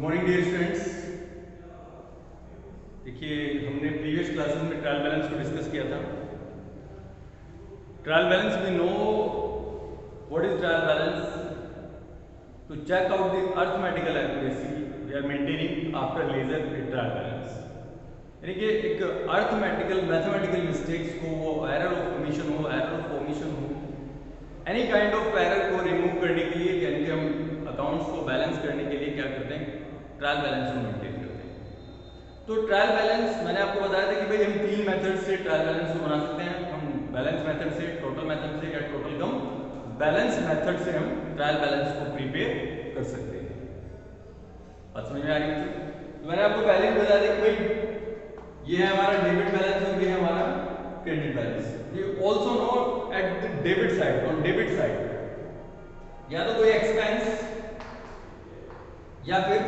Morning dear students. देखिए, हमने previous classes में ट्रायल बैलेंस को डिस्कस किया था। Trial balance we know what is trial balance. To check out the arithmetical accuracy we are maintaining after ledger trial balance, यानी कि एक arithmetical mathematical mistakes को, वो एरर ऑफ कमीशन हो, एरर ऑफ ओमिशन हो, any kind of error को remove करने के लिए, यानी कि हम अकाउंट्स को बैलेंस करने के लिए क्या करते हैं, ट्रायल बैलेंस को मेंटेन करते हैं। तो ट्रायल बैलेंस मैंने आपको बताया था कि भाई हम तीन मेथड से ट्रायल बैलेंस को बना सकते हैं। हम बैलेंस मेथड से, टोटल मेथड से, या टोटल कम बैलेंस मेथड से हम ट्रायल बैलेंस को प्रिपेयर कर सकते हैं। बात समझ में आ रही है? तो मैंने आपको पहले ही बता दिया कि भाई ये है हमारा डेबिट बैलेंस और ये है हमारा credit balance. You also know at the debit side, on debit side या तो कोई एक्सपेंस या फिर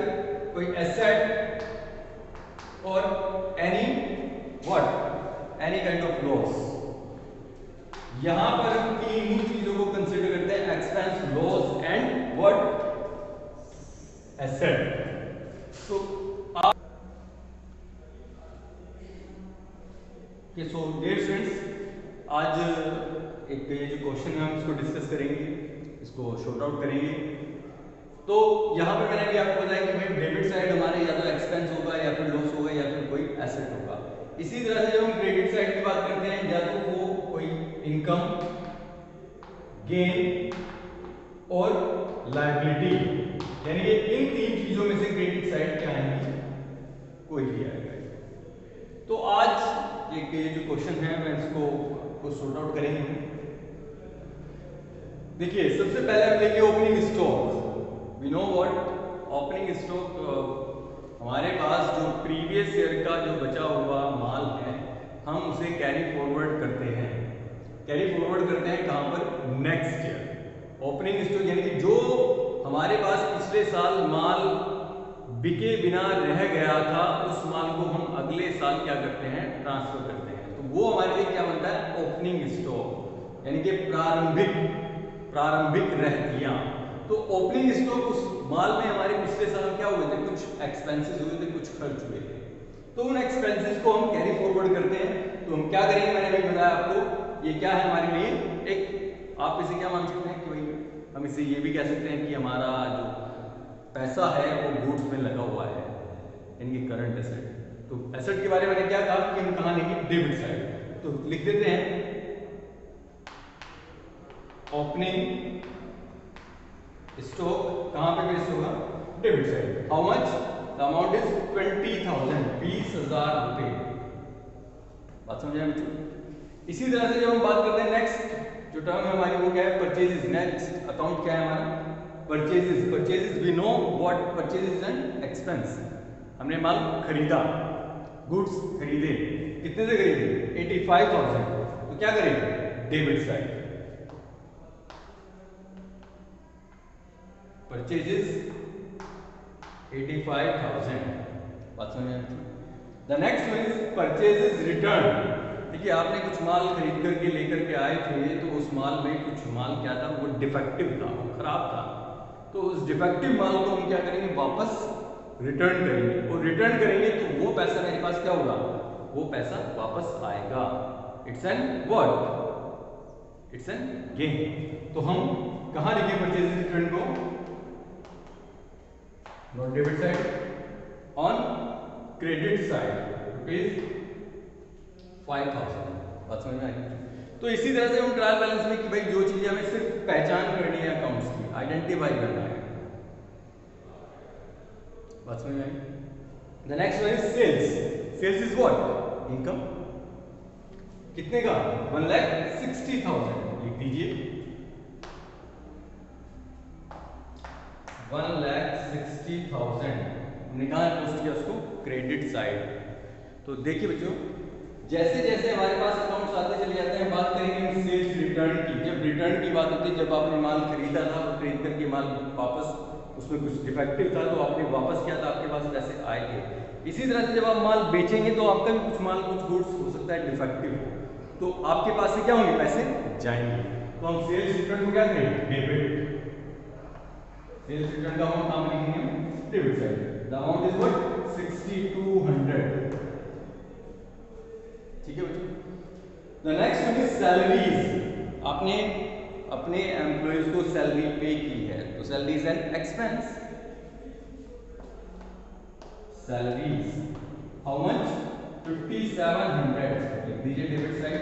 कोई एसेट और एनी काइंड ऑफ लॉस। यहां पर हम तीन ही चीजों को कंसीडर करते हैं, एक्सपेंस, लॉस एंड एसेट। तो सो डियर स्टूडेंट्स, आज एक ये जो क्वेश्चन है हम इसको डिस्कस करेंगे, इसको शॉर्ट आउट करेंगे। तो यहाँ पर मैंने भी आपको बताया कि भाई डेबिट साइड हमारे या तो एक्सपेंस होगा, या फिर लॉस होगा, या फिर कोई एसेट होगा। इसी तरह से जब हम क्रेडिट साइड की बात करते हैं, या तो वो कोई इनकम, गेन और लायबिलिटी, यानी कि इन तीन चीजों में से क्रेडिट साइड क्या आएंगी, कोई भी आएगा। तो आज एक ये जो क्वेश्चन है मैं इसको सॉर्ट आउट करेंगे। देखिए, सबसे पहले हम लेंगे opening stock. We know what opening stock, हमारे पास जो प्रीवियस ईयर का जो बचा हुआ माल है, हम उसे कैरी फॉरवर्ड करते हैं। कैरी फॉरवर्ड करते हैं कहां पर? Next year. ओपनिंग स्टॉक यानी कि जो हमारे पास पिछले साल माल बिके बिना रह गया था, उस माल को हम अगले साल क्या करते हैं, ट्रांसफर करते हैं। तो वो हमारे लिए क्या बनता है? ओपनिंग स्टॉक, यानी कि प्रारंभिक रहतियां। तो ओपनिंग स्टॉक उस माल में हमारे पिछले साल क्या हुए थे, कुछ एक्सपेंसेस हुए थे, कुछ खर्च हुए थे, तो उन एक्सपेंसेस को हम कैरी फॉरवर्ड करते हैं। तो हम क्या करेंगे, मैंने भी बताया आपको, ये क्या है हमारे लिए, एक आप इसे क्या मान सकते हैं कि भाई हम इसे ये भी कह सकते हैं कि हमारा जो पैसा है वो गुड्स में लगा हुआ है, इनकी करंट एसेट। तो एसेट के बारे में मैंने क्या कहा कि हम कहां लेंगे, डेबिट साइड। तो लिख देते हैं ओपनिंग स्टॉक कहां पे बेस्ड होगा, debit side. How much? The amount is 20,000, 20,000 रुपए। बात समझ आए बच्चों? इसी तरह से जब हम बात करते हैं नेक्स्ट जो टर्म है हमारी, वो क्या है, परचेजेस। नेक्स्ट अकाउंट क्या है हमारा, purchases we know what purchases and expense. हमने माल खरीदा, गुड्स खरीदे, कितने से खरीदे, 85,000। तो क्या करेंगे, डेबिट साइड, परचेजेस 85,000। बात समझ में? The next one is purchases return. देखिए, आपने कुछ माल खरीद करके लेकर के आए थे, तो उस माल में कुछ माल क्या था, वो डिफेक्टिव था, वो खराब था। तो उस डिफेक्टिव माल को हम क्या करेंगे, वापस रिटर्न करेंगे। और रिटर्न करेंगे तो वो पैसा मेरे पास क्या होगा, वो पैसा वापस आएगा। It's an what, it's an gain. तो हम कहां लिखें परचेज रिटर्न को, not debit side, on credit side, rupees 5,000। बात समझ में आई? तो इसी तरह से हम ट्रायल बैलेंस में कि भाई जो चीजें हमें सिर्फ पहचान करनी है, अकाउंट्स की आइडेंटिफाई करना है। बात समझ में आई? The next one is sales. Sales is what, income. कितने का, 1,60,000। लिख दीजिए 1,60,000। हमने कहा पोस्ट किया उसको क्रेडिट साइड। तो देखिए बच्चों, जैसे जैसे हमारे पास अकाउंट्स आते चले जाते हैं, बात करेंगे हम सेल्स रिटर्न की। जब रिटर्न की बात होती है, जब आपने माल खरीदा था और खरीद करके माल वापस, उसमें कुछ डिफेक्टिव था तो आपने वापस किया था, आपके पास पैसे आए थे। इसी तरह से जब आप माल बेचेंगे तो आपका भी कुछ माल, कुछ गुड्स हो सकता है डिफेक्टिव हो, तो आपके पास से क्या होंगे, पैसे जाएंगे। तो हम सेल्स रिटर्न को क्या करेंगे, डेबिट। सेल्स रिटर्न का हम काम लिखेंगे debit side. The amount is what 6200। ठीक है बच्चों। The next one is salaries. आपने अपने एम्प्लॉयज को सैलरी पे की है तो salary is an expense. Salaries how much 5700 लिख दीजिए debit side.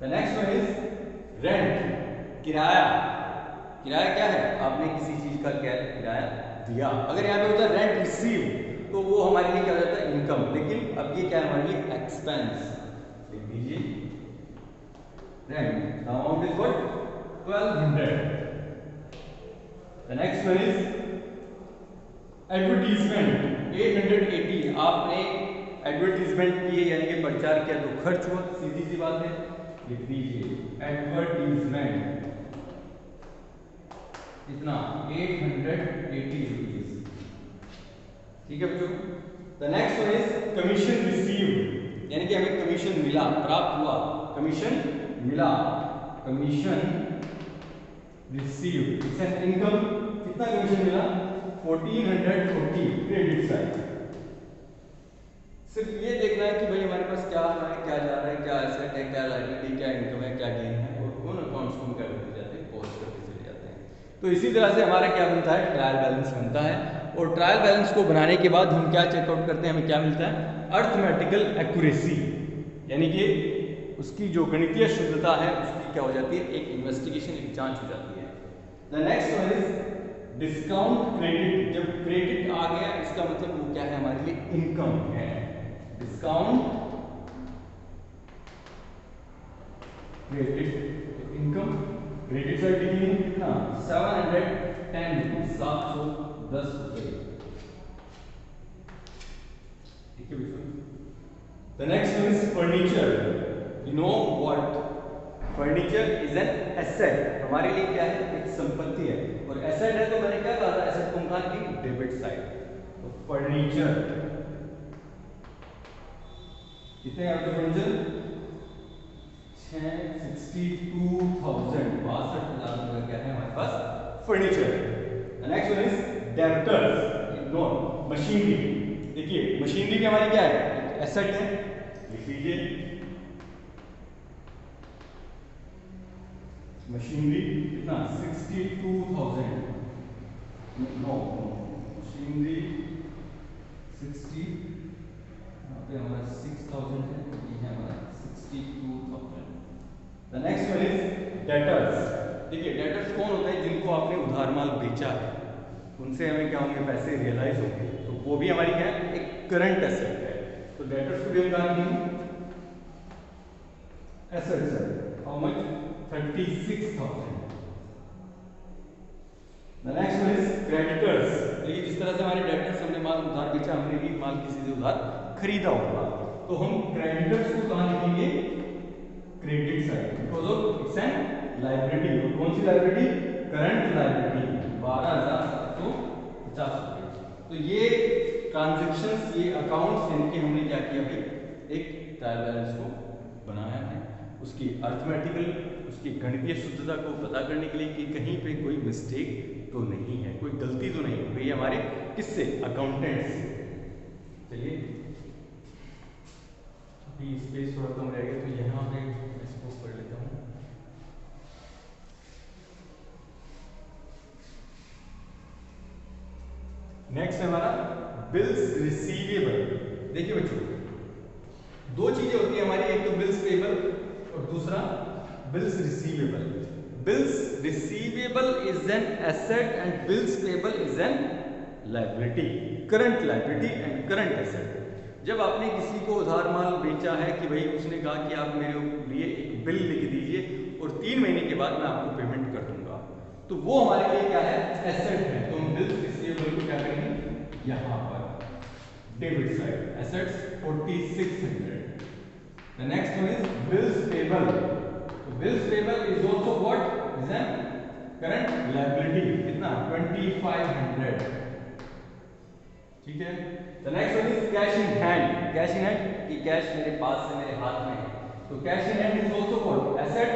The next one is rent, किराया। किराया क्या है? आपने किसी चीज का क्या किराया दिया। अगर यहाँ पे होता है रेंट रिसीव तो वो हमारे लिए क्या हो जाता है? इनकम। लेकिन अब ये क्या है हमारे लिए? एक्सपेंस। लिख दीजिए rent, the amount is what 1200। The next one is advertisement 880। आपने एडवर्टीजमेंट किए यानी कि प्रचार किया तो खर्च हुआ, सीधी सी बात है। लिख दीजिए एडवर्टीजमेंट कितना 880 रुपीज। ठीक है बच्चों। The next one is commission received, यानी कि हमें कमीशन मिला, प्राप्त हुआ, कमीशन मिला, commission received it's an income. कितना कमीशन मिला? 1440 क्रेडिट साइड। सिर्फ ये देखना है कि भाई हमारे पास क्या आ रहा है, क्या जा रहा है, क्या एसेट है, क्या लायबिलिटी, क्या इनकम है, क्या गेन है, और कौन अकाउंट्स को हम कर देते जाते हैं, पोस्ट करते चले जाते हैं। तो इसी तरह से हमारा क्या बनता है? ट्रायल बैलेंस बनता है। और ट्रायल बैलेंस को बनाने के बाद हम क्या चेकआउट करते हैं? हमें क्या मिलता है? अर्थमेटिकल एक्यूरेसी, यानी कि उसकी जो गणितीय शुद्धता है उसकी क्या हो जाती है? एक इन्वेस्टिगेशन, एक जांच हो जाती है। The next one is discount credit. जब क्रेडिट आ गया इसका मतलब वो क्या है? हमारे लिए इनकम है। Discount credit income. Credit side लिखिए कितना? 710 रुपीज, 710 रुपए। ठीक है बच्चों। The next one is furniture. You know what furniture is an asset. हमारे लिए क्या है? एक संपत्ति है। और एसेट है तो मैंने क्या कहा था? एसेट को कहा कि डेबिट साइड। तो फर्नीचर कितने हैं आपके फर्नीचर? 62,000, 62,000 रुपए क्या है हमारे पास? Furniture. Next one is debtors, ignore. Machinery, देखिए मशीनरी भी हमारी क्या है? एसेट है। लिख लीजिए मशीनरी कितना? 62,000। नो, मशीनरी 60, यहाँ पे हमारा 6,000 है, ये है हमारा 62,000। The next one is debtors. देखिए डेटर्स कौन होते हैं? जिनको आपने उधार माल बेचा है, उनसे हमें क्या होंगे? पैसे रियलाइज होंगे, तो वो भी हमारी क्या है? एक करंट एसेट है। तो डेटर्स को भी हम कहा कि एसेट्स है। How much? 36,000। The next one is creditors। देखिए जिस तरह से हमारे डेटर्स, हमने माल उधार बेचा, हमने भी माल किसी से उधार खरीदा होगा, तो हम क्रेडिटर्स को कहां लिखेंगे? Credit side, because of it's an liability. और कौन सी लायबिलिटी? करंट लायबिलिटी 12,750 रुपए। तो ये ट्रांजैक्शंस, ये अकाउंट्स, इनके हमने क्या किया भाई? एक ट्रायल बैलेंस को बनाया है, उसकी अर्थमेटिकल, उसकी गणितीय शुद्धता को पता करने के लिए कि कहीं पे कोई मिस्टेक तो नहीं है, कोई गलती तो नहीं हो गई हमारे किससे? अकाउंटेंट से। चलिए अभी स्पेस थोड़ा कम रह गया तो यहाँ पे इसको पढ़ लेता हूँ। नेक्स्ट है हमारा बिल्स रिसीवेबल। देखिए बच्चों दो चीजें होती है हमारी, एक तो बिल्स पेबल और दूसरा bills receivable. Bills receivable is an asset and bills payable is an liability, current liability and current asset. जब आपने किसी को उधार माल बेचा है कि भाई उसने कहा कि आप मेरे लिए एक बिल लिख दीजिए और 3 महीने के बाद मैं आपको पेमेंट कर दूंगा, तो वो हमारे लिए क्या है? एसेट है। तो हम बिल्स रिसीवेबल को क्या करेंगे? यहाँ पर debit side, assets 4600। The next one is bills payable. So bills payable is also what? Is an current liability. कितना? 2500. ठीक है। The next one is cash in hand. Cash in hand कि cash मेरे पास है, मेरे हाथ में है, तो cash in hand is also what? Asset.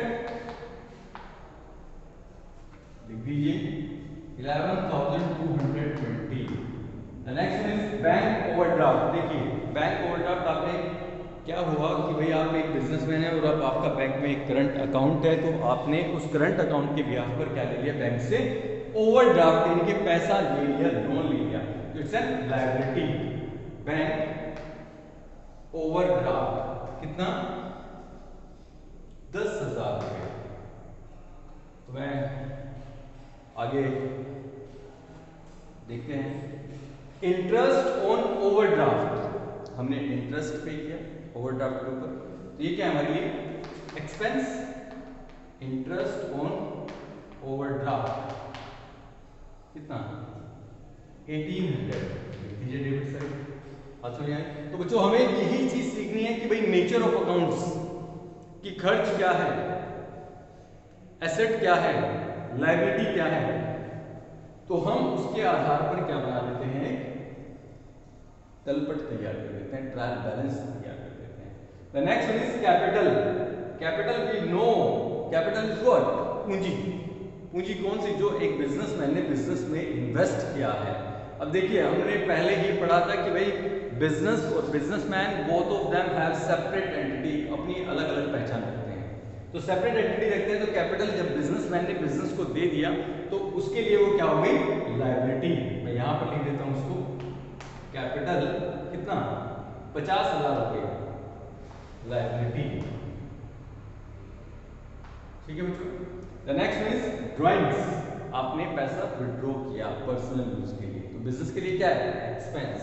लिख दीजिए 11,220। Next one is bank overdraft. देखिए बैंक ओवरड्राफ्ट आपने क्या हुआ कि भाई आप एक बिजनेसमैन है और अब आपका बैंक में एक करंट अकाउंट है, तो आपने उस करंट अकाउंट के ब्याज पर क्या ले लिया, बैंक से ओवरड्राफ्ट यानी कि पैसा ले लिया, लोन ले लिया, तो it's an liability. Bank overdraft कितना, 10,000 रुपये। तो मैं आगे देखते हैं, इंटरेस्ट ऑन ओवरड्राफ्ट, हमने इंटरेस्ट पे किया ओवरड्राफ्ट के ऊपर, तो ये क्या है हमारे लिए, एक्सपेंस। इंटरेस्ट ऑन ओवरड्राफ्ट कितना, 1800 दीजिए डेबिट साइड। अच्छा यार, तो बच्चों हमें यही चीज सीखनी है कि भाई नेचर ऑफ अकाउंट्स कि खर्च क्या है, एसेट क्या है, लायबिलिटी क्या है, तो हम उसके आधार पर क्या बना देते हैं, तलपट तैयार कर देते हैं, ट्रायल बैलेंस तैयार कर देते हैं। The next one is capital. Capital we know, capital is what, पूंजी। पूंजी कौन सी, जो एक बिजनेसमैन ने बिजनेस में इन्वेस्ट किया है। अब देखिए हमने पहले ही पढ़ा था कि भाई बिजनेस और businessman both of them have separate entity, अपनी अलग अलग पहचान रखते हैं, तो सेपरेट एंटिटी रखते हैं। तो कैपिटल जब बिजनेसमैन ने बिजनेस को दे दिया तो उसके लिए वो क्या हो गई, लायबिलिटी। मैं यहां पर लिख देता हूं उसको, कैपिटल कितना, 50,000 रुपये लायबिलिटी। ठीक है बच्चों। The next one is drawings. आपने पैसा विड्रॉ किया पर्सनल यूज के लिए, तो बिजनेस के लिए क्या है, एक्सपेंस।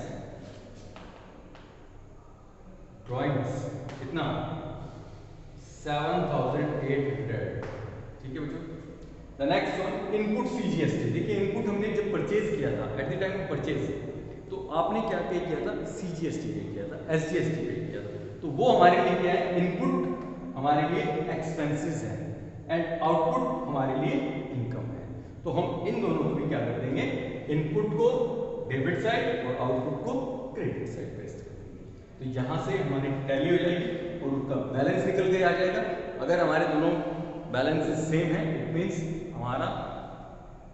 ड्राइंग्स कितना, 7,800। ठीक है बच्चों। The next one input CGST. देखिए इनपुट हमने जब परचेज किया था, at the time of purchase, तो आपने क्या पे किया था, सीजीएसटी पे किया था, एसजीएसटी पे किया था, तो वो हमारे लिए क्या है, इनपुट हमारे लिए एक्सपेंसेस है एंड आउटपुट हमारे लिए इनकम है। तो हम इन दोनों को भी क्या कर देंगे, इनपुट को डेबिट साइड और आउटपुट को क्रेडिट साइड पे कर देंगे। तो यहां से हमारी टैली हो जाएगी और उसका बैलेंस निकल के आ जाएगा। अगर हमारे दोनों बैलेंसेस सेम है, इट मीन्स हमारा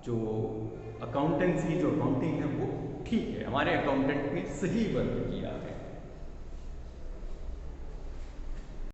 जो अकाउंटेंसी, जो अकाउंटिंग है वो ठीक है, हमारे अकाउंटेंट ने सही वर्क किया है।